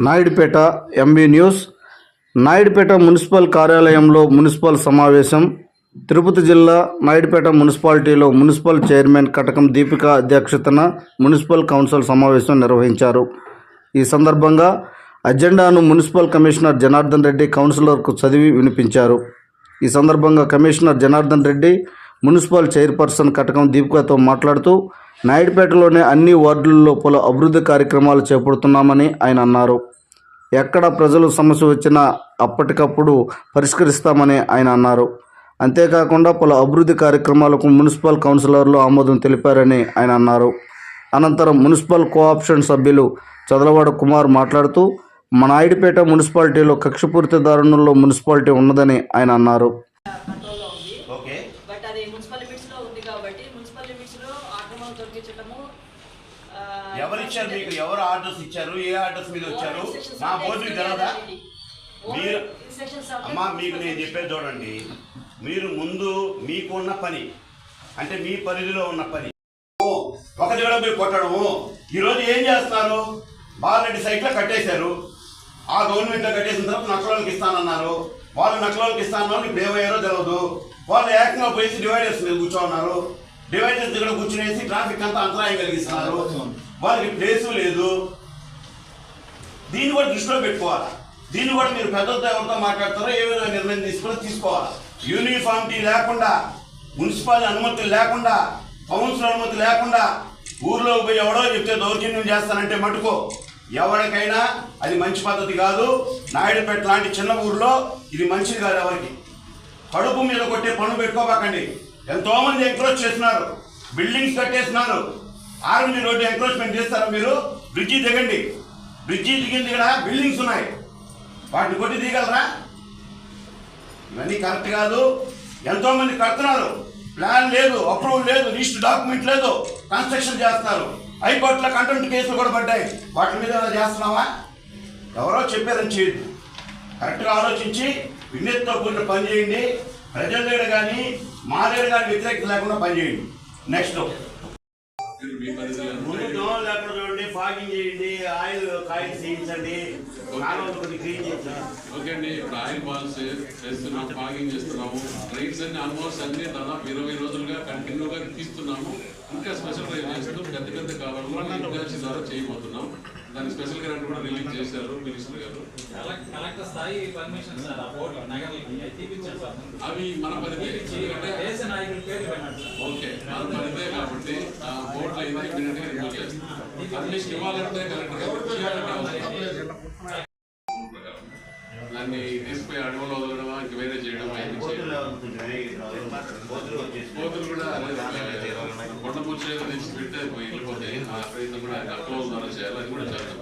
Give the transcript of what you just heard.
Naidupeta MB news. Naidupeta municipal కార్యాలయంలో municipal సమావేశం. తిరుపతి జిల్లా నాయుడుపేట మున్సిపాలిటీలో మున్సిపల్ చైర్మన్ కటకం దీపిక అధ్యక్షతన మున్సిపల్ కౌన్సిల్ సమావేశం నిర్వహించారు. ఈ సందర్భంగా అజెండాను మున్సిపల్ కమిషనర్ జనార్దన్ రెడ్డి కౌన్సిలర్కు చదివి వినిపించారు. ఈ సందర్భంగా commissioner Janardhan Reddy municipal chairperson Katakam దీపికతో మాట్లాడుతూ నాయుడుపేటలోని అన్ని వార్డులలో పలు అభివృద్ధి కార్యక్రమాలు చేపడుతున్నామని ఆయన అన్నారు. ఎక్కడ ప్రజలు సమస్య వచ్చినా అప్పటికప్పుడు పరిష్కరిస్తామని ఆయన అన్నారు. అంతేకాకుండా పలు అభివృద్ధి కార్యక్రమాలకు మున్సిపల్ కౌన్సిలర్లు ఆమోదం తెలిపారని ఆయన అన్నారు. అనంతరం మున్సిపల్ కోఆప్షన్ సభ్యులు చదలవాడ కుమార్ మాట్లాడుతూ మన నాయుడుపేట మున్సిపాలిటీలో కక్షపూరిత దారుణంలో మున్సిపాలిటీ ఉన్నదని ఆయన అన్నారు. ఎవరిచ్చారు మీకు? ఎవరు ఆర్డర్స్ ఇచ్చారు? ఏ ఆర్డర్స్ మీద వచ్చారు? నా బోర్డు తెలదా? మీరు అమ్మా, మీకు నేను చెప్పేది చూడండి. మీరు ముందు మీకున్న పని అంటే మీ పరిధిలో ఉన్న పని ఒక దగ్గర పోయి కొట్టడము. ఈరోజు ఏం చేస్తున్నారు? బాలరెడ్డి సైట్లో కట్టేశారు. ఆ గవర్నమెంట్లో కట్టేసిన తర్వాత నక్కలోకి ఇస్తానన్నారు. వాళ్ళు నక్కలోకి ఇస్తానన్నారు. ఇప్పుడు ఏమయ్యారో తెలియదు. వాళ్ళు ఏకంగా పోయి డివైడర్స్ మీద కూర్చోన్నారు. డివైడర్స్ దగ్గర కూర్చునేసి ట్రాఫిక్ అంతా అంతరాయం కలిగిస్తున్నారు. వాళ్ళకి ప్లేసు లేదు. దీన్ని కూడా దృష్టిలో పెట్టుకోవాలి. దీన్ని కూడా మీరు పెద్దలతో ఎవరితో మాట్లాడతారో ఏ విధంగా నిర్ణయం తీసుకోవాలి. యూనిఫామిటీ లేకుండా, మున్సిపల్ అనుమతులు లేకుండా, కౌన్సిల్ అనుమతి లేకుండా ఊర్లోకి పోయి ఎవడో చెప్తే దౌర్జన్యం చేస్తానంటే మటుకు ఎవరికైనా అది మంచి పద్ధతి కాదు. నాయుడుపేట లాంటి చిన్న ఊర్లో ఇది మంచిది కాదు. ఎవరికి కడుపు మీద కొట్టే పనులు పెట్టుకోబాకండి. ఎంతోమంది ఎంకరేజ్ చేస్తున్నారు. బిల్డింగ్స్ కట్టేస్తున్నారు. ఆర్ఎండి రోడ్డు ఎంక్రోచ్మెంట్ చేస్తారా మీరు? బ్రిడ్జి దిగండి. బ్రిడ్జి దిగింది ఇక్కడ బిల్డింగ్స్ ఉన్నాయి. వాటిని కొట్టి దిగలరా? ఇవన్నీ కరెక్ట్ కాదు. ఎంతోమంది కడుతున్నారు. ప్లాన్ లేదు, అప్రూవల్ లేదు, లిస్ట్ డాక్యుమెంట్ లేదు, కన్స్ట్రక్షన్ చేస్తున్నారు. హైకోర్టులో కంటెంప్ట్ కేసులు కూడా పడ్డాయి. వాటి మీద చేస్తున్నావా? ఎవరో చెప్పారని చేయదు. కరెక్ట్గా ఆలోచించి విజ్ఞతతో కూడిన పని చేయండి. ప్రజల దగ్గర కానీ మా దగ్గర కానీ వ్యతిరేకత లేకుండా పనిచేయండి. నెక్స్ట్ ముందు దోమలు లేకుండా చూడండి. ఫాగింగ్ చేయండి. ఆయిల్ చేయించండి. క్లీన్ చేయండి. ఓకే అండి. ఇప్పుడు ఆయిల్ బాల్స్ చేస్తున్నాం, ఫాగింగ్ చేస్తున్నాము. రైడ్స్ అన్ని ఆల్మోస్ట్ అన్ని దాదాపు 20 రోజులుగా కంటిన్యూగా తీస్తున్నాము. ఇంకా స్పెషల్ రైడ్ చేస్తూ పెద్ద పెద్ద కాలంలో ఇండస్ట్రీ ద్వారా చేయబోతున్నాం. దానికి స్పెషల్ గ్రాంట్ కూడా రిలీజ్ చేశారు మినిస్టర్ గారు. అవి మన పరిధి. ఓకే, మన పరిధే కాబట్టి ఆ బోర్డులు అయితే ఇమీడియట్ గా రిమూవ్ చేస్తాం. అడ్మిషన్ ఇవ్వాలంటే కలెక్టర్ దాన్ని తీసుకుపోయి అడవులో వదలడమా, ఇంక వేరే చేయడం కోతులు కూడా కొండ పూచేది తెచ్చి పెడితే వెళ్ళిపోతాయి. ఆ ప్రయత్నం కూడా అక్లోజ్ ద్వారా చేయాలి. అది కూడా చేస్తాం.